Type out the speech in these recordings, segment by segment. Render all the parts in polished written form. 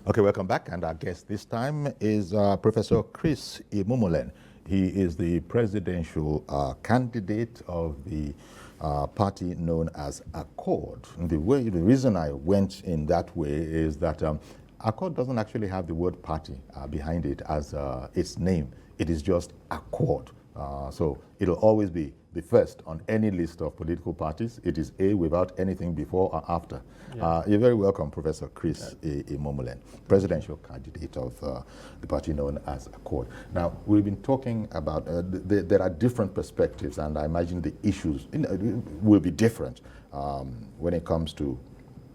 Okay, welcome back. And our guest this time is Professor Chris Imumolen. He is the presidential candidate of the party known as Accord. And the reason I went in that way is that Accord doesn't actually have the word party behind it as its name. It is just Accord. So it'll always be the first on any list of political parties. It is A without anything before or after. Yeah. You're very welcome, Professor Chris Imumolen, presidential candidate of the party known as Accord. Now, we've been talking about, there are different perspectives, and I imagine the issues will be different when it comes to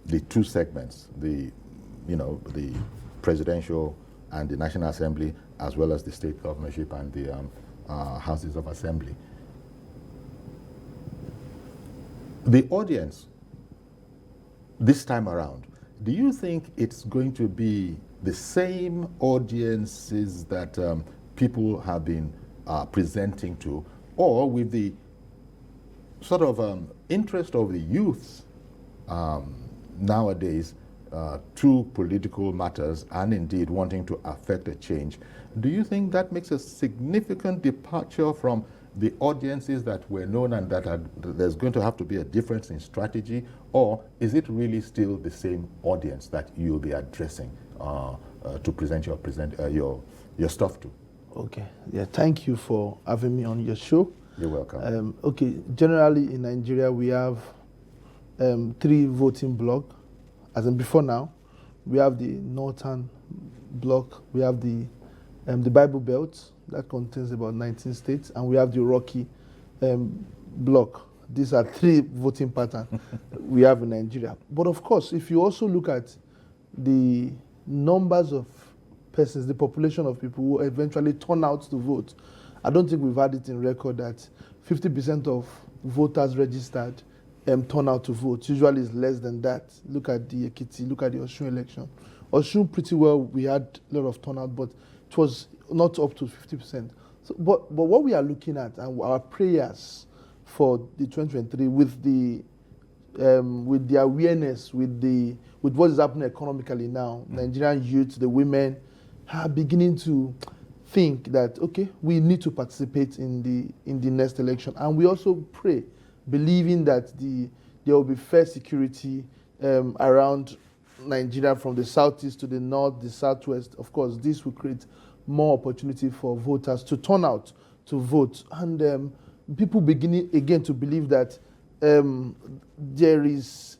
the two segments, the presidential and the National Assembly, as well as the state governorship and the houses of assembly. The audience this time around, do you think it's going to be the same audiences that people have been presenting to, or with the sort of interest of the youths nowadays to political matters and indeed wanting to affect a change? Do you think that makes a significant departure from the audiences that were known and that there's going to have to be a difference in strategy, or is it really still the same audience that you'll be addressing to present your stuff to? Okay, yeah, thank you for having me on your show. You're welcome. Okay, generally in Nigeria we have 3 voting blocks. As in before now, we have the Northern block, we have the Bible Belt that contains about 19 states, and we have the Rocky block. These are 3 voting patterns we have in Nigeria. But of course, if you also look at the numbers of persons, the population of people who eventually turn out to vote, I don't think we've had it in record that 50% of voters registered turn out to vote. Usually it's less than that. Look at the Ekiti, look at the Osun election. Osun, pretty well, we had a lot of turnout, but it was not up to 50%. So, but what we are looking at, and our prayers for the 2023 with the awareness, with what is happening economically now, Nigerian youth, the women, are beginning to think that, okay, we need to participate in the next election. And we also pray, believing that there will be fair security around Nigeria, from the southeast to the north, the southwest. Of course, this will create more opportunity for voters to turn out to vote. And people beginning again to believe that there is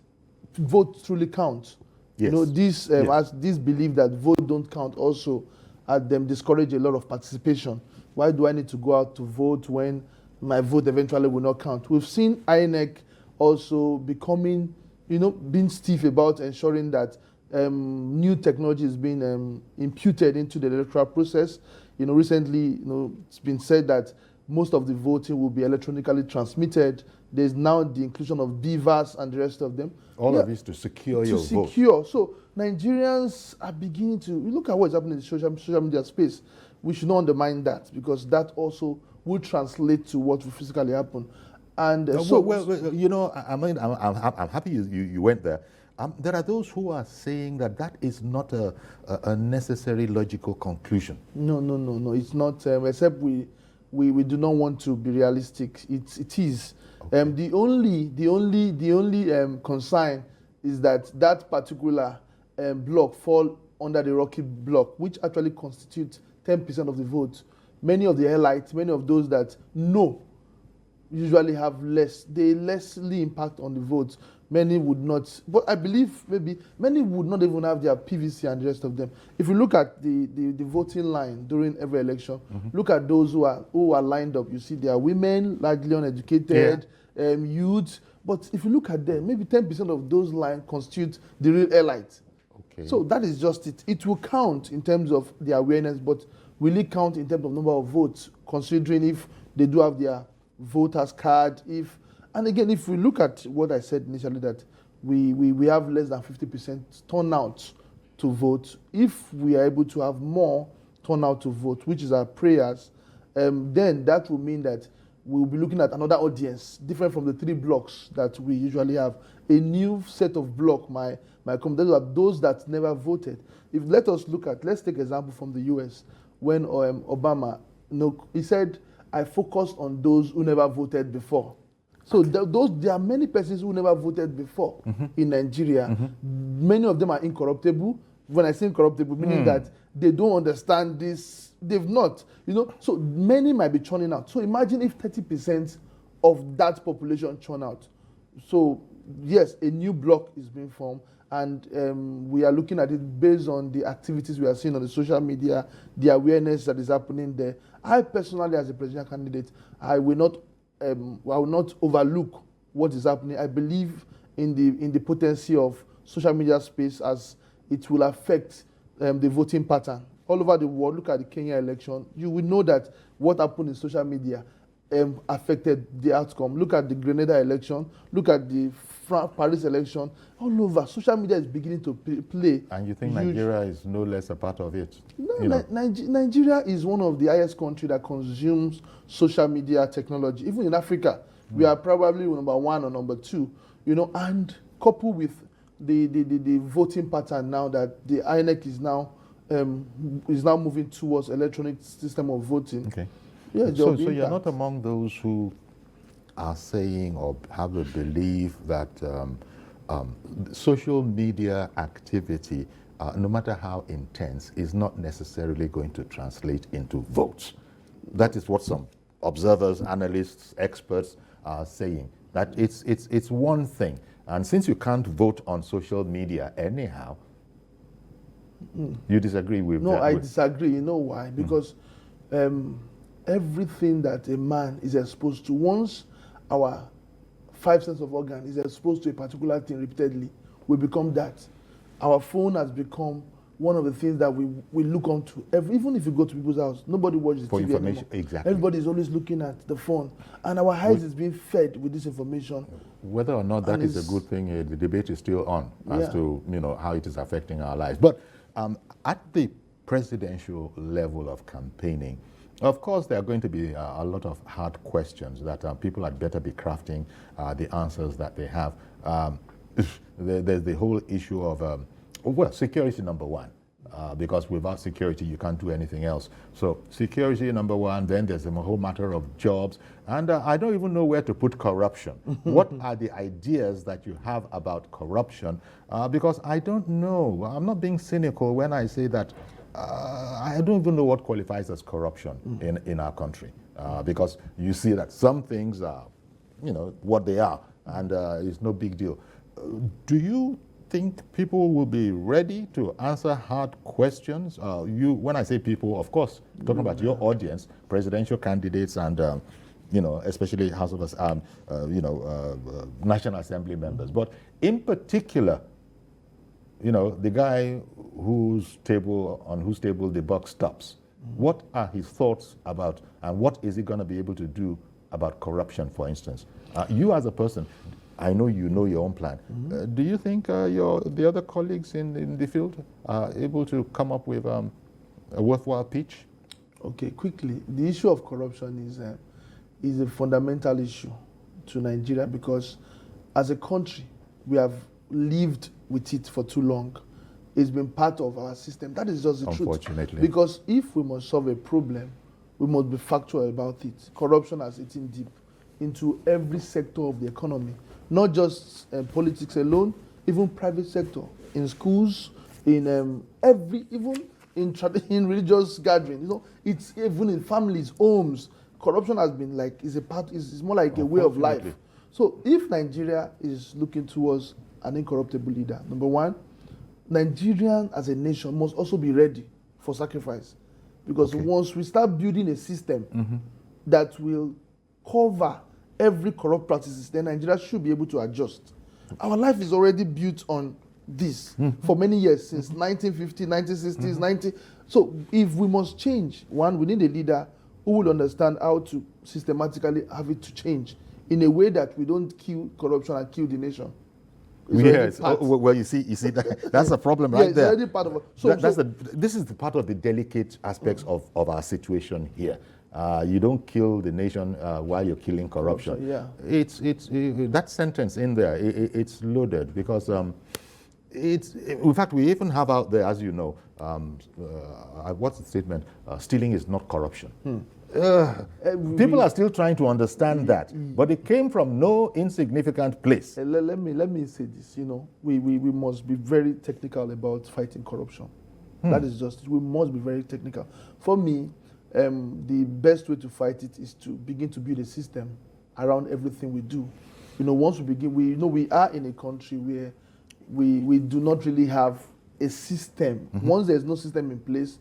vote truly count. Yes. You know, this as this belief that vote don't count also had them discourage a lot of participation. Why do I need to go out to vote when my vote eventually will not count? We've seen INEC also becoming, being stiff about ensuring that new technology is being imputed into the electoral process. Recently, it's been said that most of the voting will be electronically transmitted. There's now the inclusion of BVAS and the rest of them. All of this to secure your vote. So Nigerians are beginning to look at what's happening in the social media space. We should not undermine that, because that also will translate to what will physically happen. And I'm happy you went there. There are those who are saying that is not a necessary logical conclusion. No, it's not. Except we do not want to be realistic. It is. Okay. The only concern is that particular block fall under the Rocky block, which actually constitutes 10% of the vote. Many of the elites, many of those that know, usually have lessly impact on the vote. Many would not, but I believe maybe many would not even have their PVC and the rest of them. If you look at the voting line during every election, look at those who are lined up. You see, they are women, largely uneducated, youth. But if you look at them, maybe 10% of those lines constitute the real elite. Okay. So that is just it. It will count in terms of the awareness, but will it count in terms of number of votes, considering if they do have their voters card, and again, if we look at what I said initially, that we have less than 50% turnout to vote. If we are able to have more turnout to vote, which is our prayers, then that will mean that we'll be looking at another audience, different from the 3 blocks that we usually have. A new set of block, my competitors are those that never voted. Let's take example from the US, when Obama, he said, I focused on those who never voted before. So there are many persons who never voted before in Nigeria. Many of them are incorruptible. When I say incorruptible, meaning that they don't understand this, they've not, so many might be churning out. So imagine if 30% of that population churn out. So yes, a new bloc is being formed, and we are looking at it based on the activities we are seeing on the social media, the awareness that is happening there. I personally, as a presidential candidate, I will not overlook what is happening. I believe in the potency of social media space, as it will affect the voting pattern. All over the world, look at the Kenya election, you will know that what happened in social media affected the outcome. Look at the Grenada election, look at the Paris election. All over, social media is beginning to play. And you think Nigeria is no less a part of it? No, Nigeria is one of the highest countries that consumes social media technology. Even in Africa, we are probably number 1 or number 2. And coupled with the voting pattern now, that the INEC is now moving towards electronic system of voting. Okay. Yeah, so you're not among those who are saying or have a belief that social media activity, no matter how intense, is not necessarily going to translate into votes. That is what some observers, analysts, experts are saying. That it's one thing. And since you can't vote on social media anyhow, you disagree with that? No, I disagree. You know why? Because everything that a man is exposed to, once our 5 sense of organ is exposed to a particular thing repeatedly, we become that. Our phone has become one of the things that we look onto. Even if you go to people's house, nobody watches for TV information anymore. Exactly. Everybody is always looking at the phone, and our eyes is being fed with this information. Whether or not that is a good thing, the debate is still on as to how it is affecting our lives. But at the presidential level of campaigning, of course, there are going to be a lot of hard questions that people had better be crafting the answers that they have. There's the whole issue of, security number 1, because without security, you can't do anything else. So security number 1, then there's a whole matter of jobs. And I don't even know where to put corruption. What are the ideas that you have about corruption? Because I don't know. I'm not being cynical when I say that I don't even know what qualifies as corruption in our country, because you see that some things are, what they are, and it's no big deal. Do you think people will be ready to answer hard questions? When I say people, of course, talking about your audience, presidential candidates, and especially House of National Assembly members, but in particular, the guy on whose table the buck stops. What are his thoughts about, and what is he going to be able to do about corruption, for instance? You as a person, I know you know your own plan. Do you think the other colleagues in the field are able to come up with a worthwhile pitch? Okay, quickly. The issue of corruption is a fundamental issue to Nigeria, because as a country, we have lived with it for too long. It's been part of our system. That is just the truth. Unfortunately. Because if we must solve a problem, we must be factual about it. Corruption has eaten deep into every sector of the economy, not just politics alone, even private sector, in schools, in even in religious gatherings. It's even in families, homes. Corruption has been is more like a way of life. So if Nigeria is looking towards an incorruptible leader, number 1, Nigerians as a nation must also be ready for sacrifice. Because once we start building a system that will cover every corrupt practices, then Nigeria should be able to adjust. Our life is already built on this for many years, since 1950, 1960s, 90. So if we must change, 1, we need a leader who will understand how to systematically have it to change in a way that we don't kill corruption and kill the nation. Yes. Well, you see that's a problem right there. Part of this is the part of the delicate aspects of our situation here. you don't kill the nation while you're killing corruption. Yeah. It's that sentence in there, it's loaded because in fact, we even have out there, as you know, what's the statement? Stealing is not corruption. People are still trying to understand that, but it came from no insignificant place. Let me say this. We must be very technical about fighting corruption. That is just, we must be very technical. For me, the best way to fight it is to begin to build a system around everything we do. Once we begin, we are in a country where we do not really have a system. Once there's no system in place,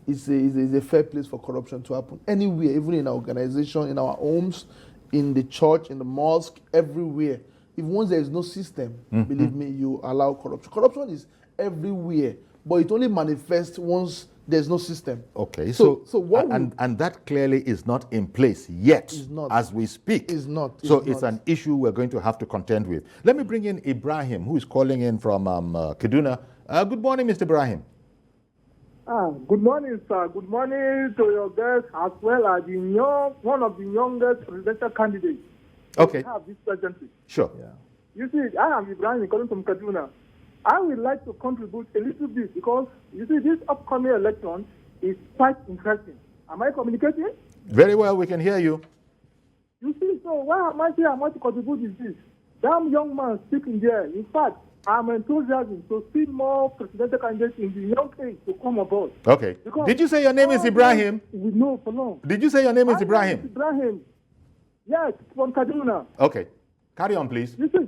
it's a fair place for corruption to happen. Anywhere, even in our organization, in our homes, in the church, in the mosque, everywhere. If once there is no system, believe me, you allow corruption. Corruption is everywhere, but it only manifests once there's no system. Okay, so that clearly is not in place yet, as we speak. It's not. It's an issue we're going to have to contend with. Let me bring in Ibrahim, who is calling in from Kaduna. Good morning, Mr. Ibrahim. Good morning, sir. Good morning to your guests as well as one of the youngest presidential candidates. Okay. We have this presently. Sure. Yeah. You see, I am Ibrahim calling from Kaduna. I would like to contribute a little bit because, you see, this upcoming election is quite interesting. Am I communicating? Very well, we can hear you. You see, so why am I saying I want to contribute is this? That young man speaking there, in fact, I'm enthusiastic to see more presidential candidates in the young age to come aboard. Okay. Because did you say your name is Ibrahim? We know for long. Did you say your name is Ibrahim? Ibrahim. Yes, from Kaduna. Okay. Carry on, please. You see,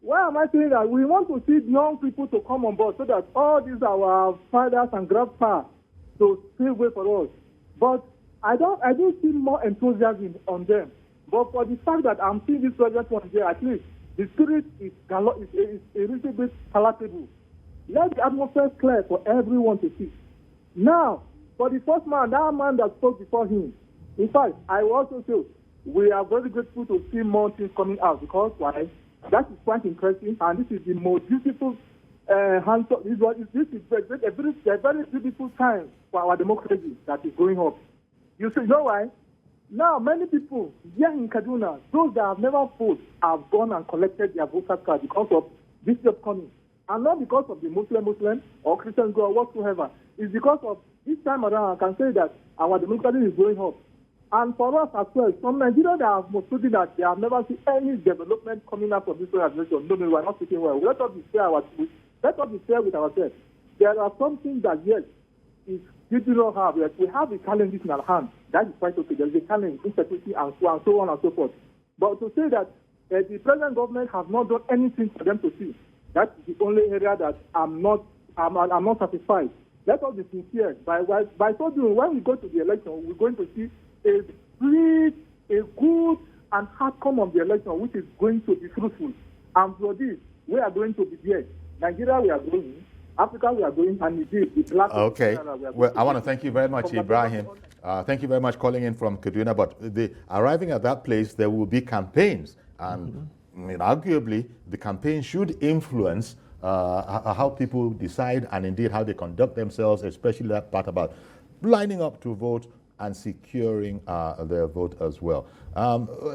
why am I saying that? We want to see young people to come on board so that all these our fathers and grandpas to pave way for us. But I do see more enthusiasm on them. But for the fact that I'm seeing this project one there, at least the spirit is a little bit palatable. Let the atmosphere clear for everyone to see. Now, for the first man, that man that spoke before him, in fact, I will also say we are very grateful to see more things coming out because why? That is quite interesting, and this is the most beautiful this is a very beautiful time for our democracy that is going up. You see, you know why? Now, many people here in Kaduna, those that have never voted, have gone and collected their voter card because of this upcoming. And not because of the Muslim or Christian or whatsoever. It's because of this time around, I can say that our democracy is going up. And for us as well, some Nigerians that have most that they have never seen any development coming out of this organization. No, we are not speaking well. Let us be fair with ourselves. There are some things that, yes, we do not have. Yes, we have the challenges in our hands. That is quite okay. There is a challenge, insecurity, and so on and so forth. But to say that the present government has not done anything for them to see, that's the only area that I'm not satisfied. Let us be sincere. By so doing, when we go to the election, we're going to see a good and outcome of the election, which is going to be fruitful. And for this, we are going to be there. Nigeria, we are going. Africa, we are going. And indeed, the black. Okay. Well, I want to thank you very much, Ibrahim. Thank you very much calling in from Kaduna. But arriving at that place, there will be campaigns. And arguably, the campaign should influence how people decide and indeed how they conduct themselves, especially that part about lining up to vote and securing their vote as well.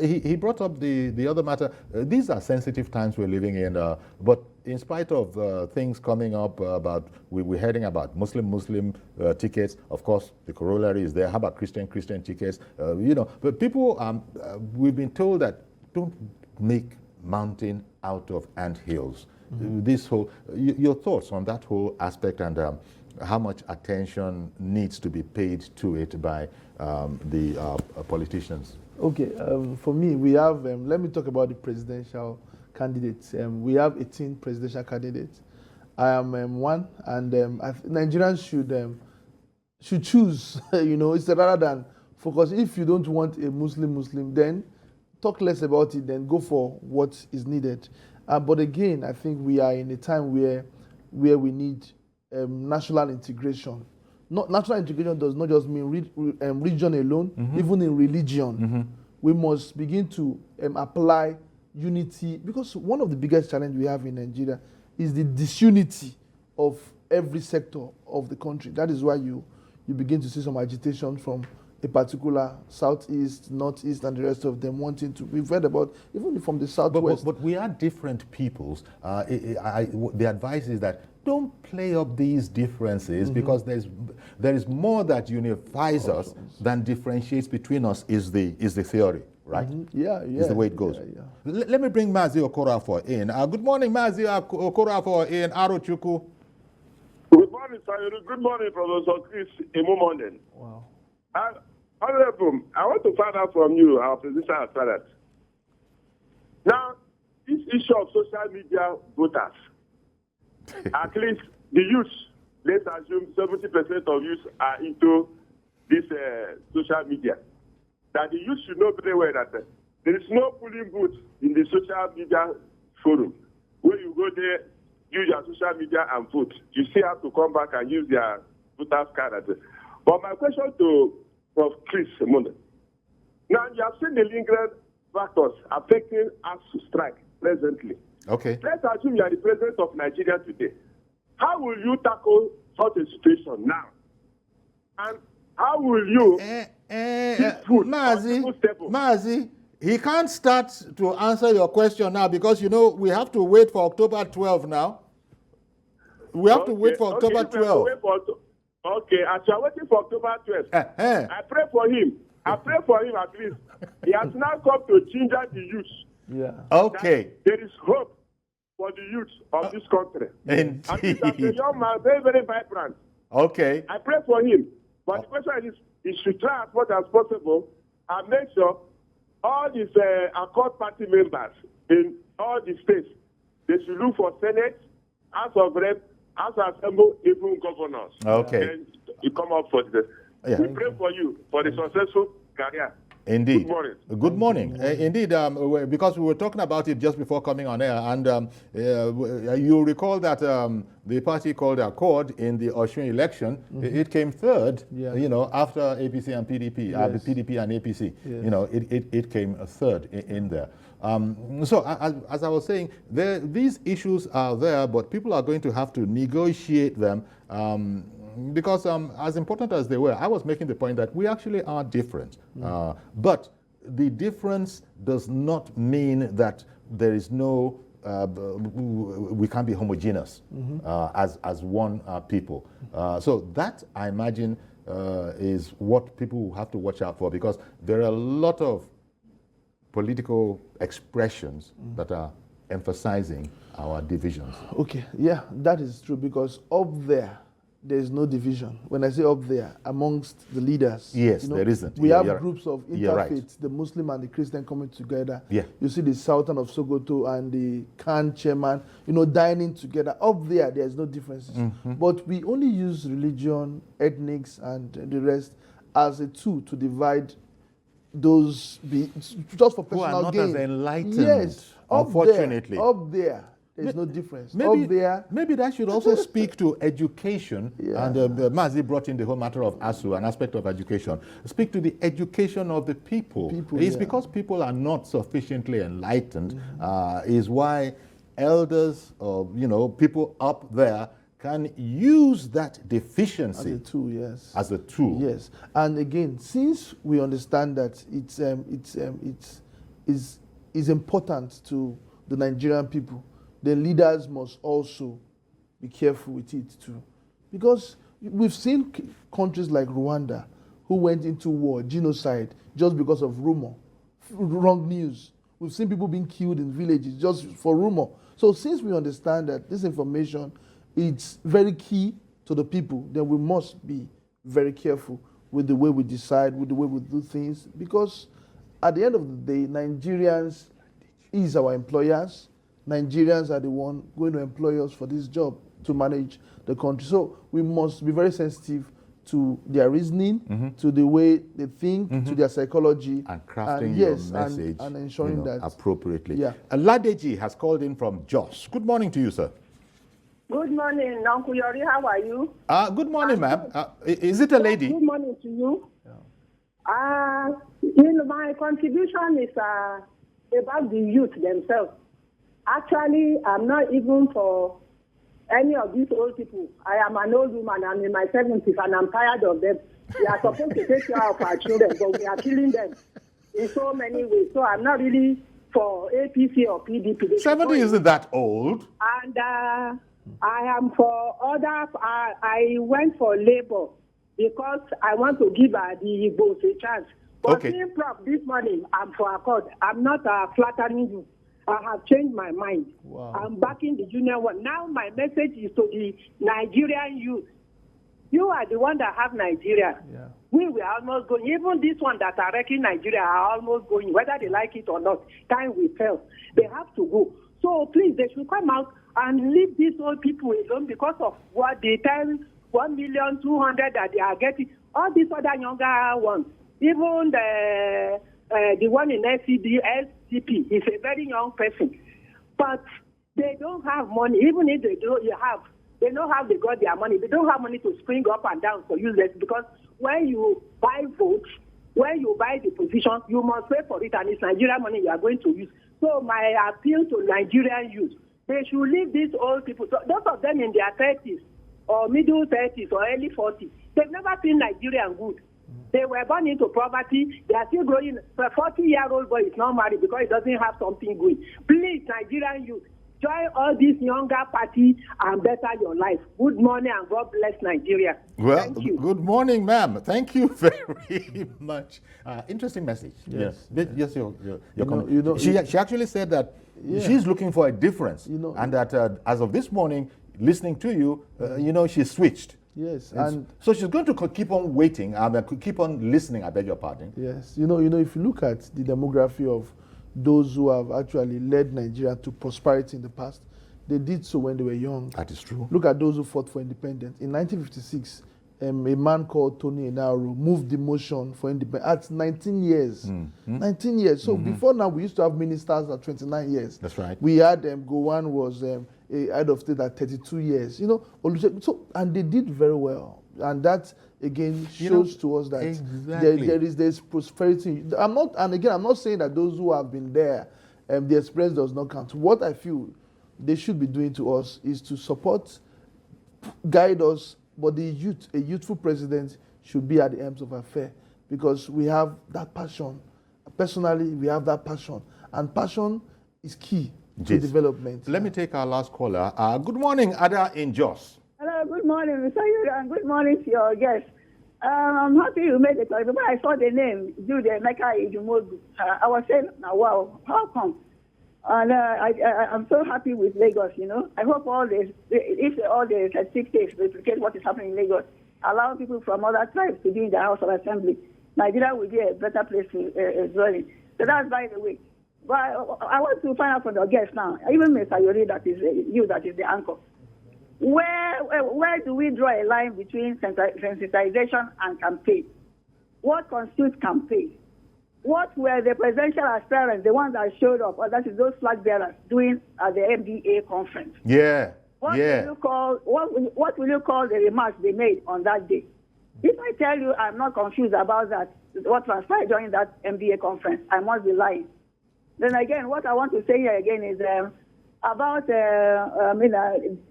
He brought up the other matter. These are sensitive times we're living in, but in spite of things coming up about, we're hearing about Muslim tickets. Of course, the corollary is there. How about Christian tickets? But people, we've been told that don't make mountain out of anthills. This whole, your thoughts on that whole aspect and how much attention needs to be paid to it by the politicians? Okay, for me, we have, let me talk about the presidential candidates. We have 18 presidential candidates. I am one, and Nigerians should choose, it's rather than focus. If you don't want a Muslim, then talk less about it, then go for what is needed. But again, I think we are in a time where we need national integration. National integration does not just mean religion alone, even in religion. We must begin to apply unity, because one of the biggest challenges we have in Nigeria is the disunity of every sector of the country. That is why you begin to see some agitation from a particular southeast, northeast, and the rest of them wanting to. We've read about even from the southwest. But we are different peoples. The advice is that don't play up these differences because there is more that unifies us than differentiates between us. Is the theory, right? Yeah. Is the way it goes. Yeah. Let me bring Mazi Okorafor in. Good morning, Mazi Okorafor in Arochukwu. Good morning, sir. Good morning, Professor Chris Imumolen. Wow. Honorable, I want to find out from you, our position as that. Now, this issue of social media voters, at least the youth, let's assume 70% of youth are into this social media. That the youth should know very well that there is no polling booth in the social media forum where you go there, use your social media and vote. You still have to come back and use their voter's card. But my question to Prof. Chris Imumolen. Now, you have seen the lingering factors affecting us to strike presently. Okay. Let's assume you are the president of Nigeria today. How will you tackle such a situation now? And how will you keep food on people's table? Mazi, he can't start to answer your question now because, you know, we have to wait for October 12 now. We have to wait for October 12. Okay, as you are waiting for October 12, I pray for him. I pray for him at least. He has now come to ginger the youth. Yeah. Okay. There is hope for the youth of this country. Indeed. And he's a young man, very, very vibrant. Okay. I pray for him. But the question is, he should try as much as possible and make sure all these Accord Party members in all the states, they should look for Senate, House of Rep, House of Assembly, even governors. Okay. And you come up for this. Yeah. We pray for you for the successful career. Indeed. Good morning. Good morning. Indeed, because we were talking about it just before coming on air, and you recall that the party called Accord in the Osun election, it came third, you know, after APC and PDP, Yes. PDP and APC. Yes. You know, it came third in there. So, as I was saying, these issues are there, but people are going to have to negotiate them. Because as important as they were, I was making the point that we actually are different. But the difference does not mean that there is no, we can't be homogeneous as one people. So that, I imagine, is what people have to watch out for, because there are a lot of political expressions that are emphasizing our divisions. Okay, yeah, that is true, because up there's no division. When I say up there, amongst the leaders. Yes, there isn't. We Yeah, have groups of interfaith, right. the Muslim and the Christian coming together. Yeah. You see the Sultan of Sokoto and the Khan chairman, you know, dining together. Up there's no differences. But we only use religion, ethnics, and the rest as a tool to divide those, just for personal gain. Who are not as enlightened, yes, unfortunately. Up there's no difference. Maybe that should also speak to education. Yeah. And Mazi brought in the whole matter of ASU, an aspect of education. Speak to the education of the people. It's because people are not sufficiently enlightened is why elders or people up there can use that deficiency as a tool, yes. As a tool. Yes. And again, since we understand that it's important to the Nigerian people, the leaders must also be careful with it too. Because we've seen countries like Rwanda who went into war, genocide, just because of rumor, wrong news. We've seen people being killed in villages just for rumor. So since we understand that this information is very key to the people, then we must be very careful with the way we decide, with the way we do things. Because at the end of the day, Nigerians is our employers. Nigerians are the one going to employ us for this job to manage the country. So we must be very sensitive to their reasoning, to the way they think, to their psychology. And crafting your message and ensuring that appropriately. Yeah. Ladeji has called in from Jos. Good morning to you, sir. Good morning, Uncle Yori. How are you? Good morning, ma'am. Is it a lady? Good morning to you. Yeah. My contribution is about the youth themselves. Actually, I'm not even for any of these old people. I am an old woman. I'm in my 70s, and I'm tired of them We are supposed to take care of our children, but we are killing them in so many ways. So I'm not really for APC or PDP. 70 isn't that old. And I am for other. I went for Labour because I want to give the Igbos a chance. But Okay. seeing Prof this morning, I'm for Accord. I'm not flattering you. I have changed my mind. Wow. I'm backing the junior one. Now my message is to the Nigerian youth. You are the one that have Nigeria. Yeah. We were almost going. Even this one that are wrecking Nigeria are almost going, whether they like it or not. Time will tell. They have to go. So please, they should come out and leave these old people alone because of what they tell 1,200,000 that they are getting. All these other younger ones, even the one in SCP is a very young person, but they don't have money. Even if they do, they know how they got their money. They don't have money to spring up and down for useless, because when you buy votes, when you buy the position, you must pay for it, and it's Nigerian money you are going to use. So my appeal to Nigerian youth, they should leave these old people. So those of them in their 30s or middle 30s or early 40s, they've never seen Nigerian good. They were born into poverty. They are still growing. A 40-year-old boy is not married because he doesn't have something going. Please, Nigerian youth, join all these younger parties and better your life. Good morning and God bless Nigeria. Well, Thank you. good morning, ma'am. Thank you very much. Interesting message. Yes. Yes, your comment. you know, she actually said that she's looking for a difference, and that as of this morning, listening to you, she switched. Yes, and so she's going to keep on waiting, keep on listening. I beg your pardon. Yes, if you look at the demography of those who have actually led Nigeria to prosperity in the past, they did so when they were young. That is true. Look at those who fought for independence. In 1956, a man called Tony Enaro moved the motion for independence at 19 years. 19 years. So before now, we used to have ministers at 29 years. That's right. We had Gowon was a head of state at 32 years. So and they did very well. And that again shows to us that there's prosperity. I'm not saying that those who have been there, the experience does not count. What I feel they should be doing to us is to support, guide us, but a youthful president should be at the ends of affair, because we have that passion. Personally, we have that passion, and passion is key to development. Let me take our last caller. Good morning, Ada in Jos. Hello, good morning, Mr. Yura, and good morning to your guests. I'm happy you made the call. When I saw the name, Jude Emeka Ijumodu, I was saying, wow, how come? And I'm so happy with Lagos, I hope if all the statistics replicate what is happening in Lagos, allow people from other tribes to be in the House of Assembly, Nigeria will be a better place to dwell in. So that's by the way. But I want to find out from your guests now, even Mr. Yuri, that is the anchor. Where do we draw a line between sensitization and campaign? What constitutes campaign? What were the presidential aspirants, the ones that showed up, or that is those flag bearers, doing at the MDA conference? Yeah. What will you call the remarks they made on that day? If I tell you I'm not confused about that, what transpired during that MDA conference, I must be lying. Then again, what I want to say here again is about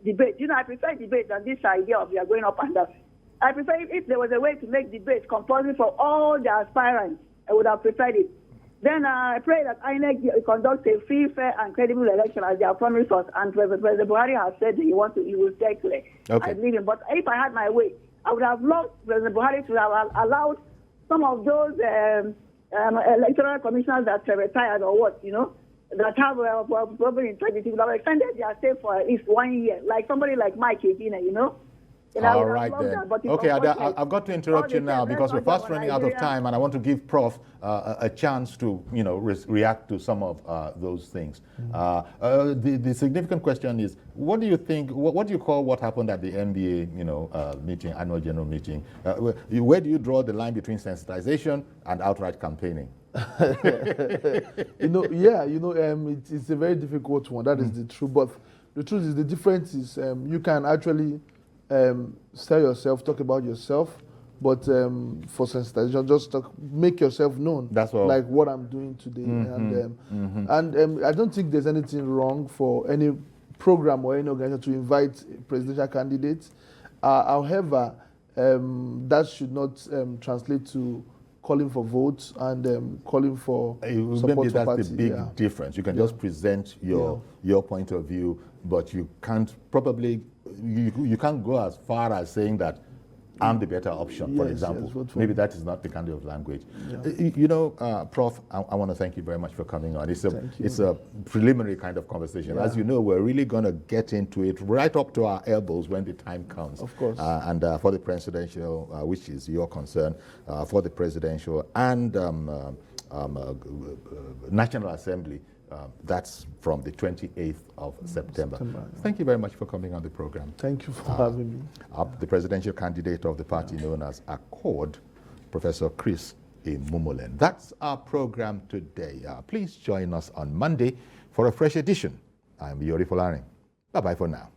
debate. I prefer debate than this idea of we are going up and down. I prefer if there was a way to make debate compulsory for all the aspirants, I would have preferred it. Then I pray that INEC conducts a free, fair, and credible election as they have promised us. And President Buhari has said he will take it. Okay. I believe him. But if I had my way, I would have loved President Buhari to have allowed some of those electoral commissioners that retired or what, that have probably integrity, would have extended their stay for at least 1 year, like somebody like Mike Edina, All right then. Okay, I've got to interrupt you now because we're fast running out of time, and I want to give Prof a chance to react to some of those things. The significant question is, what do you think? What do you call what happened at the NBA meeting, annual general meeting? Where do you draw the line between sensitization and outright campaigning? It's a very difficult one. That is the truth. But the truth is, the difference is you can actually sell yourself, talk about yourself, but for sensitization, just make yourself known. That's all. Like what I'm doing today, and I don't think there's anything wrong for any program or any organization to invite presidential candidates. However, that should not translate to calling for votes and calling for support Maybe for that's party. the big difference. You can just present your point of view, but you can't probably, you can't go as far as saying that I'm the better option, for example. Maybe that is not the kind of language. You know, Prof, I want to thank you very much for coming on. It's a preliminary kind of conversation. As you know, we're really going to get into it right up to our elbows when the time comes. Of course. And for the presidential, which is your concern, for the presidential and National Assembly, that's from the 28th of September. Thank you very much for coming on the program. Thank you for having me. The presidential candidate of the party known as Accord, Professor Chris Imumolen. That's our program today. Please join us on Monday for a fresh edition. I'm Yori Folarin. Bye-bye for now.